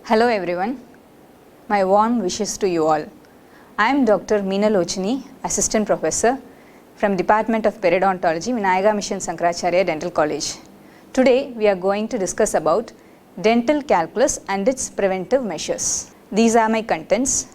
Hello everyone, my warm wishes to you all. I am Dr. Meenalochani, Assistant Professor from Department of Periodontology, Vinayaga Mission Sankaracharya Dental College. Today we are going to discuss about dental calculus and its preventive measures. These are my contents: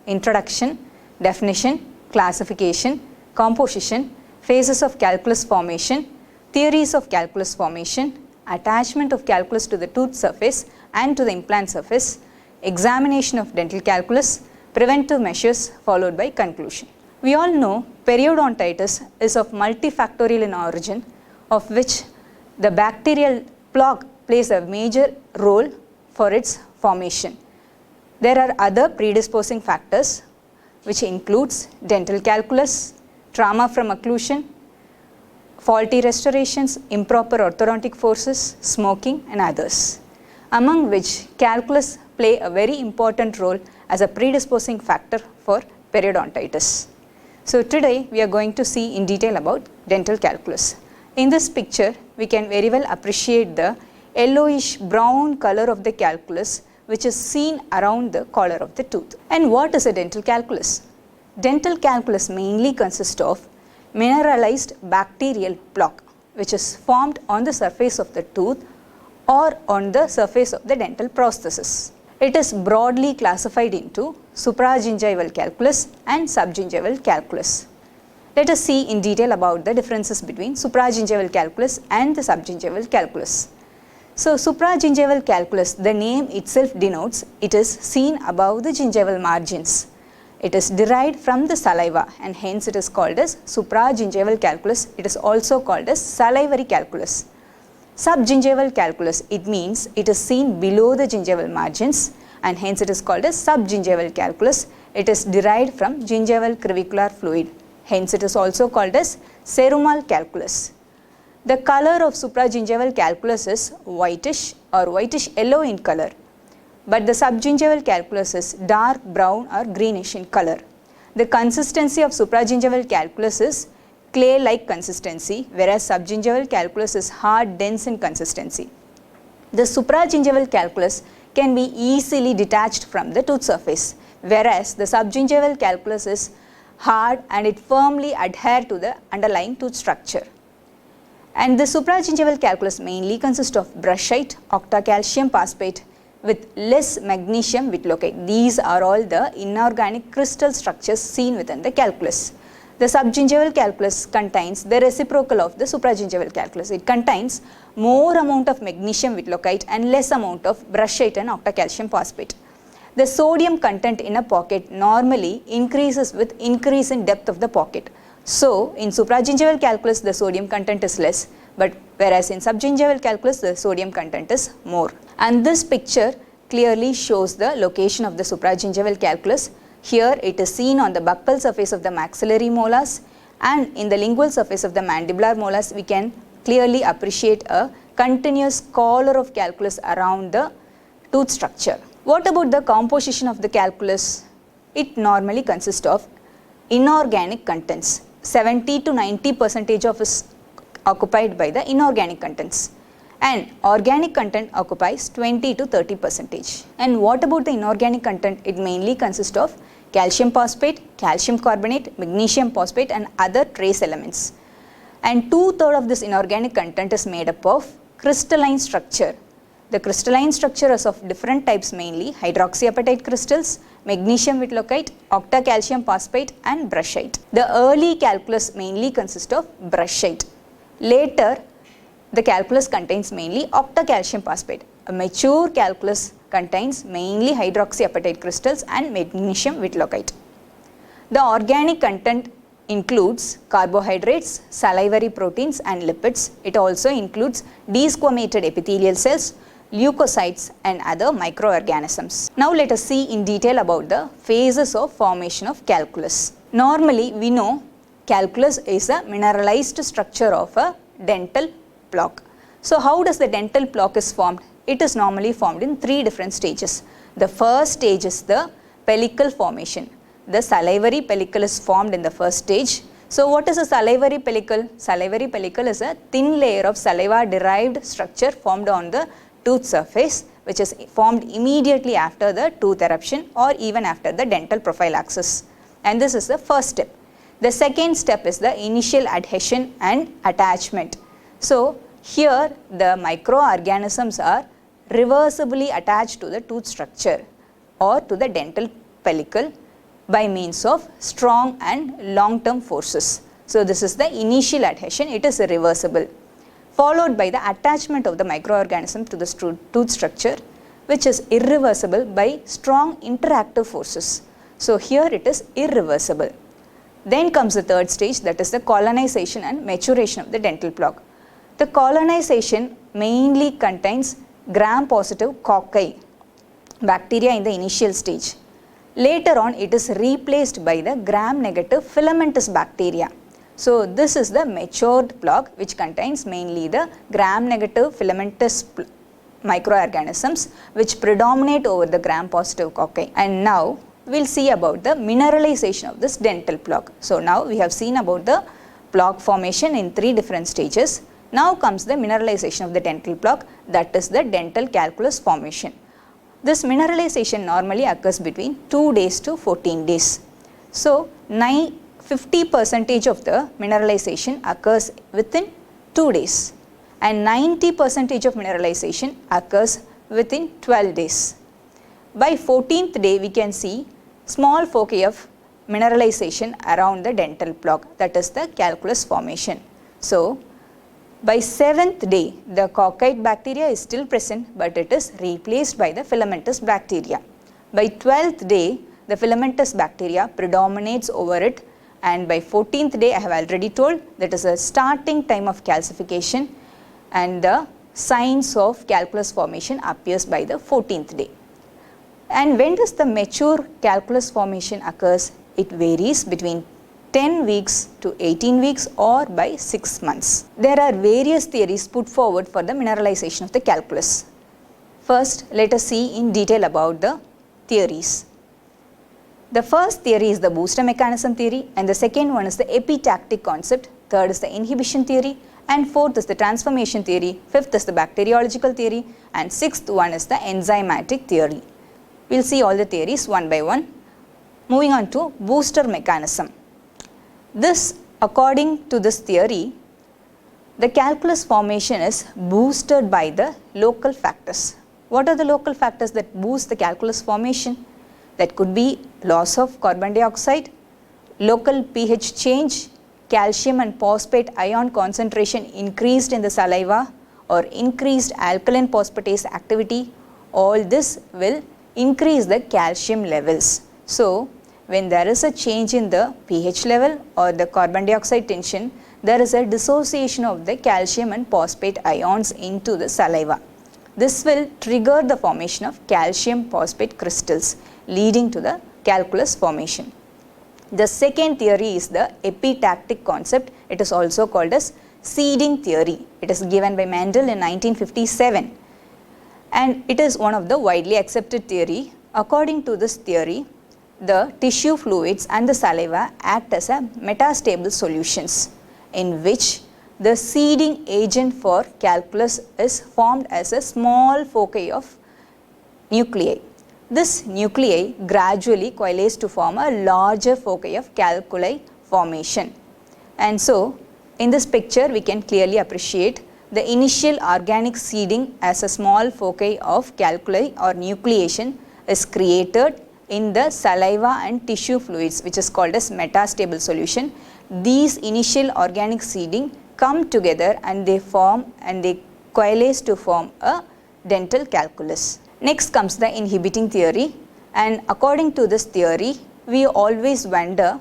introduction, definition, classification, composition, phases of calculus formation, theories of calculus formation, attachment of calculus to the tooth surface and to the implant surface, examination of dental calculus, preventive measures, followed by conclusion. We all know periodontitis is of multifactorial in origin, of which the bacterial plaque plays a major role for its formation. There are other predisposing factors which includes dental calculus, trauma from occlusion, faulty restorations, improper orthodontic forces, smoking and others, among which calculus play a very important role as a predisposing factor for periodontitis. So today we are going to see in detail about dental calculus. In this picture we can very well appreciate the yellowish brown color of the calculus which is seen around the collar of the tooth. And what is a dental calculus? Dental calculus mainly consists of mineralized bacterial plaque which is formed on the surface of the tooth or on the surface of the dental prosthesis. It is broadly classified into supragingival calculus and subgingival calculus. Let us see in detail about the differences between supragingival calculus and the subgingival calculus. So supragingival calculus, the name itself denotes it is seen above the gingival margins. It is derived from the saliva and hence it is called as supragingival calculus. It is also called as salivary calculus. Subgingival calculus, it means it is seen below the gingival margins and hence it is called as subgingival calculus. It is derived from gingival crevicular fluid, hence it is also called as cerumal calculus. The color of supragingival calculus is whitish or whitish yellow in color, but the subgingival calculus is dark brown or greenish in color. The consistency of supragingival calculus is clay-like consistency, whereas subgingival calculus is hard, dense in consistency. The supragingival calculus can be easily detached from the tooth surface, whereas the subgingival calculus is hard and it firmly adheres to the underlying tooth structure. And the supragingival calculus mainly consists of brushite, octacalcium phosphate with less magnesium vitellocate. These are all the inorganic crystal structures seen within the calculus. The subgingival calculus contains the reciprocal of the supragingival calculus. It contains more amount of magnesium vitellocate and less amount of brushite and octacalcium phosphate. The sodium content in a pocket normally increases with increase in depth of the pocket. So in supragingival calculus the sodium content is less, but whereas in subgingival calculus the sodium content is more. And this picture clearly shows the location of the supragingival calculus. Here it is seen on the buccal surface of the maxillary molars, and in the lingual surface of the mandibular molars we can clearly appreciate a continuous collar of calculus around the tooth structure. What about the composition of the calculus? It normally consists of inorganic contents. 70 to 90% of is occupied by the inorganic contents, and organic content occupies 20 to 30%. And what about the inorganic content? It mainly consists of calcium phosphate, calcium carbonate, magnesium phosphate and other trace elements. And 2/3 of this inorganic content is made up of crystalline structure. The crystalline structure is of different types, mainly hydroxyapatite crystals, magnesium vitellocate, octacalcium phosphate and brushite. The early calculus mainly consists of brushite. Later the calculus contains mainly octacalcium phosphate. A mature calculus contains mainly hydroxyapatite crystals and magnesium vitellocate. The organic content includes carbohydrates, salivary proteins and lipids. It also includes desquamated epithelial cells, leukocytes and other microorganisms. Now let us see in detail about the phases of formation of calculus. Normally we know calculus is a mineralized structure of a dental plaque. So how does the dental plaque is formed? It is normally formed in 3 different stages. The first stage is the pellicle formation. The salivary pellicle is formed in the first stage. So what is a salivary pellicle? Salivary pellicle is a thin layer of saliva derived structure formed on the tooth surface, which is formed immediately after the tooth eruption or even after the dental prophylaxis. And this is the first step. The second step is the initial adhesion and attachment. So here the microorganisms are reversibly attached to the tooth structure or to the dental pellicle by means of strong and long-term forces. So this is the initial adhesion, it is reversible, followed by the attachment of the microorganism to the tooth structure, which is irreversible by strong interactive forces. So here it is irreversible. Then comes the third stage, that is the colonization and maturation of the dental plaque. The colonization mainly contains gram-positive cocci bacteria in the initial stage. Later on it is replaced by the gram-negative filamentous bacteria. So this is the matured plaque which contains mainly the gram-negative filamentous microorganisms which predominate over the gram-positive cocci. And now we will see about the mineralization of this dental plaque. So now we have seen about the plaque formation in 3 different stages. Now comes the mineralization of the dental plaque, that is the dental calculus formation. This mineralization normally occurs between 2 days to 14 days. So 50% of the mineralization occurs within 2 days and 90% of mineralization occurs within 12 days. By 14th day we can see small foci of mineralization around the dental plaque, that is the calculus formation. So by 7th day the cocci bacteria is still present but it is replaced by the filamentous bacteria. By 12th day the filamentous bacteria predominates over it, and by 14th day I have already told that is a starting time of calcification and the signs of calculus formation appears by the 14th day. And when does the mature calculus formation occurs? It varies between 10 weeks to 18 weeks or by 6 months. There are various theories put forward for the mineralization of the calculus. First, let us see in detail about the theories. The first theory is the booster mechanism theory, and the second one is the epitactic concept, third is the inhibition theory, and fourth is the transformation theory, fifth is the bacteriological theory, and sixth one is the enzymatic theory. We will see all the theories one by one. Moving on to booster mechanism. This, according to this theory, the calculus formation is boosted by the local factors. What are the local factors that boost the calculus formation? That could be loss of carbon dioxide, local pH change, calcium and phosphate ion concentration increased in the saliva, or increased alkaline phosphatase activity. All this will increase the calcium levels. So when there is a change in the pH level or the carbon dioxide tension, there is a dissociation of the calcium and phosphate ions into the saliva. This will trigger the formation of calcium phosphate crystals, leading to the calculus formation. The second theory is the epitactic concept. It is also called as seeding theory. It is given by Mendel in 1957, and it is one of the widely accepted theory. According to this theory, the tissue fluids and the saliva act as a metastable solutions in which the seeding agent for calculus is formed as a small foci of nuclei. This nuclei gradually coalesce to form a larger foci of calculi formation. And so, in this picture we can clearly appreciate the initial organic seeding as a small foci of calculi or nucleation is created in the saliva and tissue fluids, which is called as metastable solution. These initial organic seeding come together and they form and they coalesce to form a dental calculus. Next comes the inhibiting theory, and according to this theory we always wonder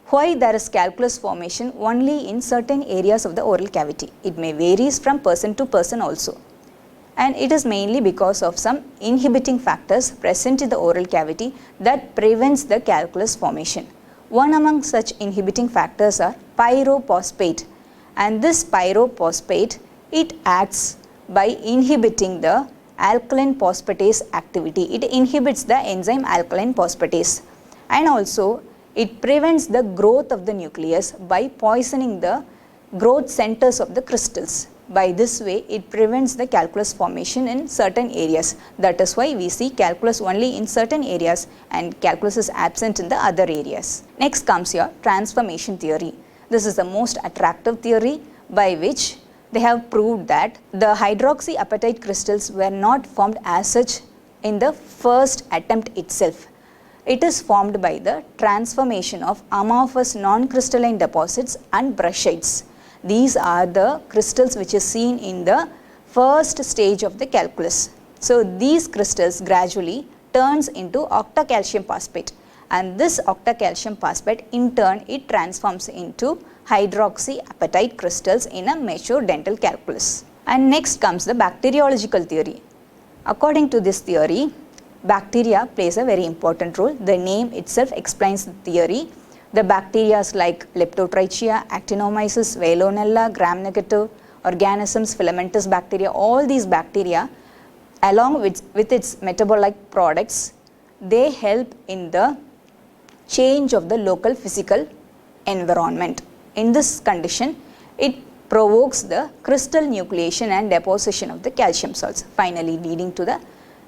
why there is calculus formation only in certain areas of the oral cavity. It may varies from person to person also, and it is mainly because of some inhibiting factors present in the oral cavity that prevents the calculus formation. One among such inhibiting factors are pyrophosphate, and this pyrophosphate, it acts by inhibiting the alkaline phosphatase activity. It inhibits the enzyme alkaline phosphatase, and also it prevents the growth of the nucleus by poisoning the growth centers of the crystals. By this way, it prevents the calculus formation in certain areas. That is why we see calculus only in certain areas and calculus is absent in the other areas. Next comes your transformation theory. This is the most attractive theory by which they have proved that the hydroxyapatite crystals were not formed as such in the first attempt itself. It is formed by the transformation of amorphous non-crystalline deposits and brushites. These are the crystals which is seen in the first stage of the calculus. So these crystals gradually turns into octacalcium phosphate, and this octacalcium phosphate in turn it transforms into hydroxyapatite crystals in a mature dental calculus. And next comes the bacteriological theory. According to this theory, bacteria plays a very important role. The name itself explains the theory. The bacteria like Leptotrichia, Actinomyces, Veillonella, gram-negative organisms, filamentous bacteria, all these bacteria along with its metabolic products, they help in the change of the local physical environment. In this condition, it provokes the crystal nucleation and deposition of the calcium salts, finally leading to the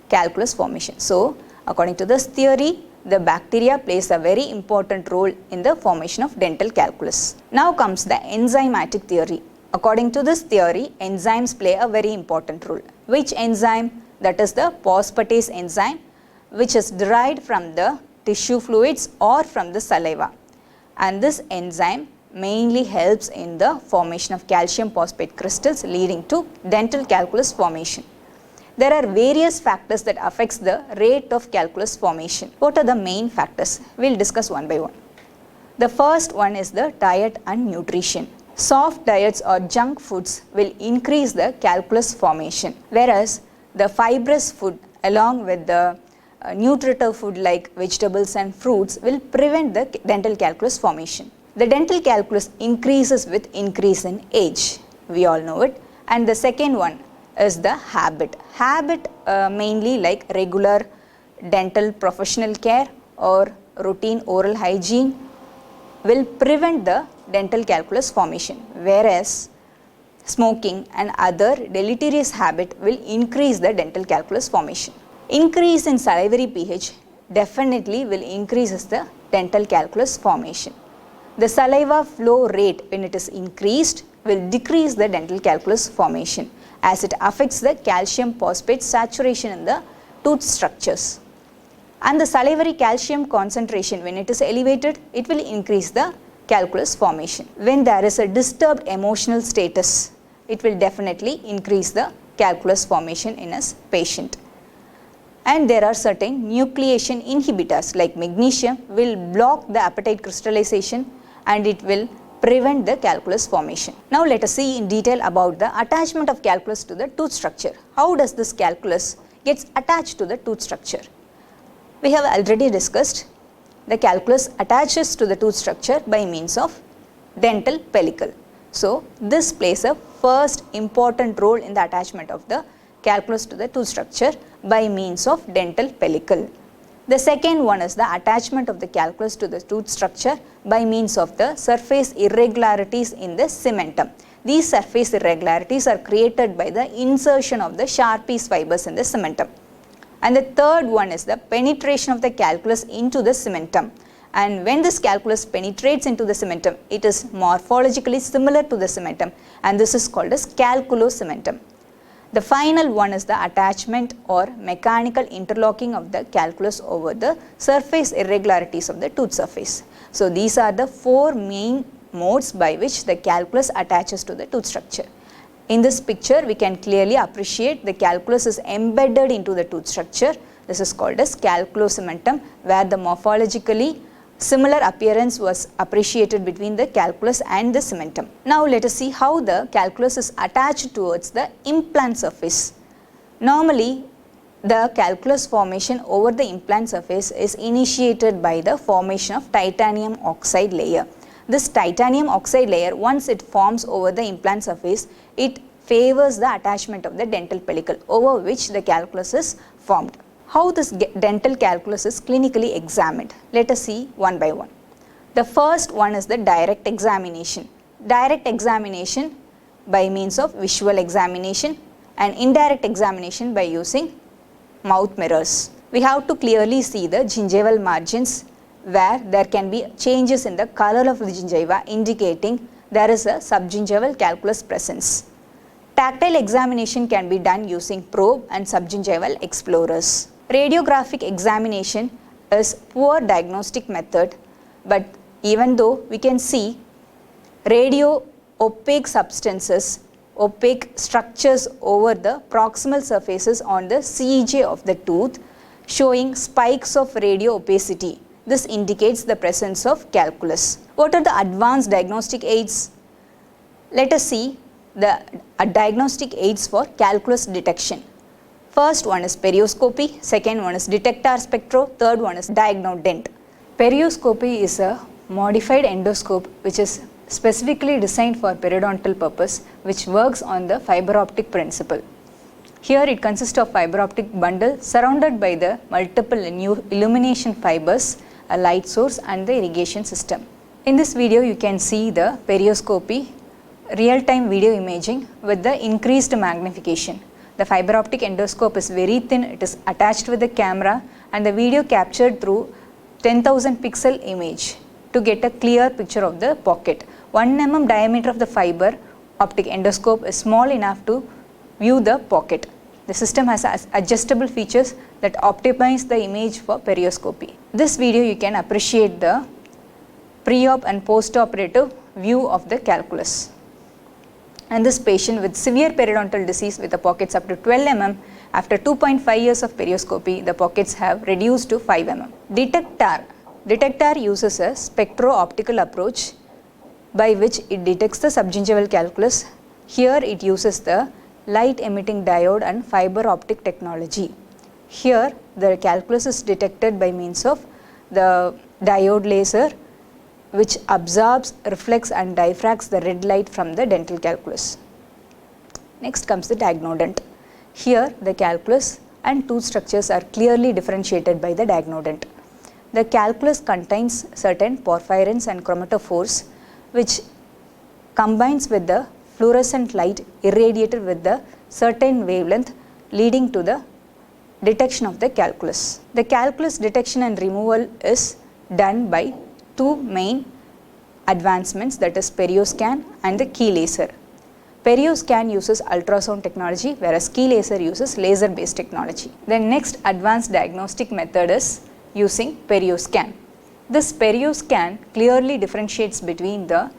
calculus formation. So, according to this theory, the bacteria plays a very important role in the formation of dental calculus. Now comes the enzymatic theory. According to this theory, enzymes play a very important role. Which enzyme? That is the phosphatase enzyme, which is derived from the tissue fluids or from the saliva. And this enzyme mainly helps in the formation of calcium phosphate crystals, leading to dental calculus formation. There are various factors that affects the rate of calculus formation. What are the main factors? We will discuss one by one. The first one is the diet and nutrition. Soft diets or junk foods will increase the calculus formation, whereas the fibrous food along with the nutritive food like vegetables and fruits will prevent the dental calculus formation. The dental calculus increases with increase in age. We all know it. And the second one is the habit. Habit mainly like regular dental professional care or routine oral hygiene will prevent the dental calculus formation, whereas smoking and other deleterious habit will increase the dental calculus formation. Increase in salivary pH definitely will increase the dental calculus formation. The saliva flow rate, when it is increased, will decrease the dental calculus formation as it affects the calcium phosphate saturation in the tooth structures. And the salivary calcium concentration, when it is elevated, it will increase the calculus formation. When there is a disturbed emotional status, it will definitely increase the calculus formation in a patient. And there are certain nucleation inhibitors like magnesium will block the apatite crystallization and it will prevent the calculus formation. Now let us see in detail about the attachment of calculus to the tooth structure. How does this calculus gets attached to the tooth structure? We have already discussed the calculus attaches to the tooth structure by means of dental pellicle. So this plays a first important role in the attachment of the calculus to the tooth structure by means of dental pellicle. The second one is the attachment of the calculus to the tooth structure by means of the surface irregularities in the cementum. These surface irregularities are created by the insertion of the sharp piece fibers in the cementum. And the third one is the penetration of the calculus into the cementum. And when this calculus penetrates into the cementum, it is morphologically similar to the cementum, and this is called as calculocementum. The final one is the attachment or mechanical interlocking of the calculus over the surface irregularities of the tooth surface. So these are the four main modes by which the calculus attaches to the tooth structure. In this picture, we can clearly appreciate the calculus is embedded into the tooth structure. This is called as calculocementum, where the morphologically similar appearance was appreciated between the calculus and the cementum. Now let us see how the calculus is attached towards the implant surface. Normally, the calculus formation over the implant surface is initiated by the formation of titanium oxide layer. This titanium oxide layer, once it forms over the implant surface, it favors the attachment of the dental pellicle over which the calculus is formed. How this dental calculus is clinically examined? Let us see one by one. The first one is the direct examination. Direct examination by means of visual examination and indirect examination by using mouth mirrors. We have to clearly see the gingival margins where there can be changes in the color of the gingiva indicating there is a subgingival calculus presence. Tactile examination can be done using probe and subgingival explorers. Radiographic examination is poor diagnostic method, but even though we can see radio opaque substances, opaque structures over the proximal surfaces on the CEJ of the tooth showing spikes of radio opacity. This indicates the presence of calculus. What are the advanced diagnostic aids? Let us see the diagnostic aids for calculus detection. First one is perioscopy, second one is detector spectro, third one is diagnodent. Perioscopy is a modified endoscope which is specifically designed for periodontal purpose, which works on the fiber optic principle. Here it consists of fiber optic bundle surrounded by the multiple illumination fibers, a light source and the irrigation system. In this video you can see the perioscopy real-time video imaging with the increased magnification. The fiber optic endoscope is very thin, it is attached with the camera and the video captured through 10,000 pixel image to get a clear picture of the pocket. 1 mm diameter of the fiber optic endoscope is small enough to view the pocket. The system has adjustable features that optimize the image for perioscopy. This video you can appreciate the pre-op and post-operative view of the calculus. And this patient with severe periodontal disease with the pockets up to 12 mm, after 2.5 years of perioscopy, the pockets have reduced to 5 mm. Detector uses a spectro-optical approach by which it detects the subgingival calculus. Here it uses the light emitting diode and fiber optic technology. Here the calculus is detected by means of the diode laser which absorbs, reflects and diffracts the red light from the dental calculus. Next comes the diagnodent. Here the calculus and tooth structures are clearly differentiated by the diagnodent. The calculus contains certain porphyrins and chromatophores which combines with the fluorescent light irradiated with the certain wavelength leading to the detection of the calculus. The calculus detection and removal is done by two main advancements, that is perioscan and the key laser. Perioscan uses ultrasound technology whereas key laser uses laser based technology. The next advanced diagnostic method is using perioscan. This perioscan clearly differentiates between the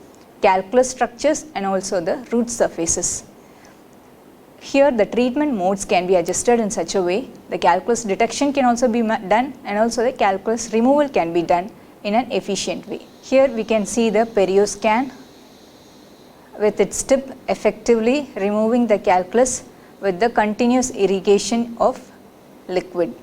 calculus structures and also the root surfaces. Here the treatment modes can be adjusted in such a way the calculus detection can also be done and also the calculus removal can be done in an efficient way. Here we can see the perioscan with its tip effectively removing the calculus with the continuous irrigation of liquid.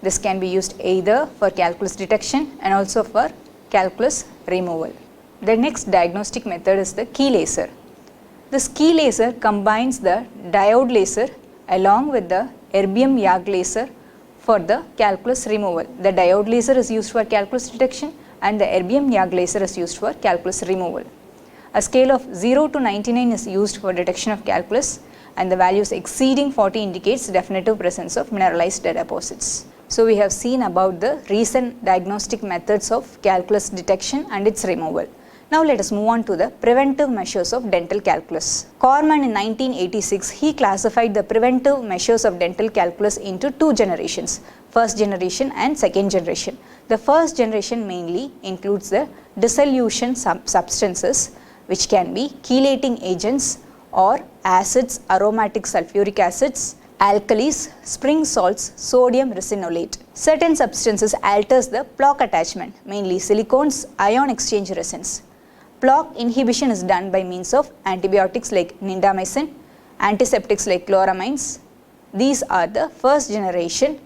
This can be used either for calculus detection and also for calculus removal. The next diagnostic method is the key laser. This key laser combines the diode laser along with the erbium YAG laser for the calculus removal. The diode laser is used for calculus detection and the erbium YAG laser is used for calculus removal. A scale of 0 to 99 is used for detection of calculus and the values exceeding 40 indicates definitive presence of mineralized deposits. So we have seen about the recent diagnostic methods of calculus detection and its removal. Now let us move on to the preventive measures of dental calculus. Corman in 1986, he classified the preventive measures of dental calculus into two generations, first generation and second generation. The first generation mainly includes the dissolution substances which can be chelating agents or acids, aromatic sulfuric acids, alkalis, spring salts, sodium resinolate. Certain substances alters the plaque attachment, mainly silicones, ion exchange resins. Plaque inhibition is done by means of antibiotics like nindamycin, antiseptics like chloramines. These are the first generation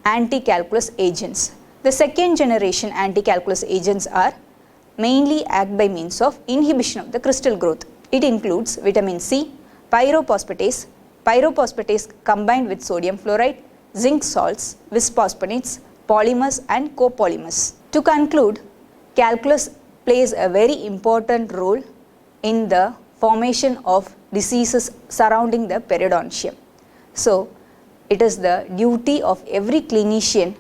anti-calculus agents. The second generation anti-calculus agents are mainly act by means of inhibition of the crystal growth. It includes vitamin C, pyrophosphatase combined with sodium fluoride, zinc salts, bisphosphonates, polymers and copolymers. To conclude, calculus plays a very important role in the formation of diseases surrounding the periodontium. So, it is the duty of every clinician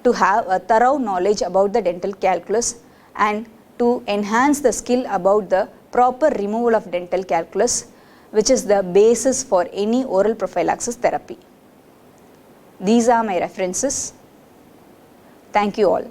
to have a thorough knowledge about the dental calculus and to enhance the skill about the proper removal of dental calculus, which is the basis for any oral prophylaxis therapy. These are my references. Thank you all.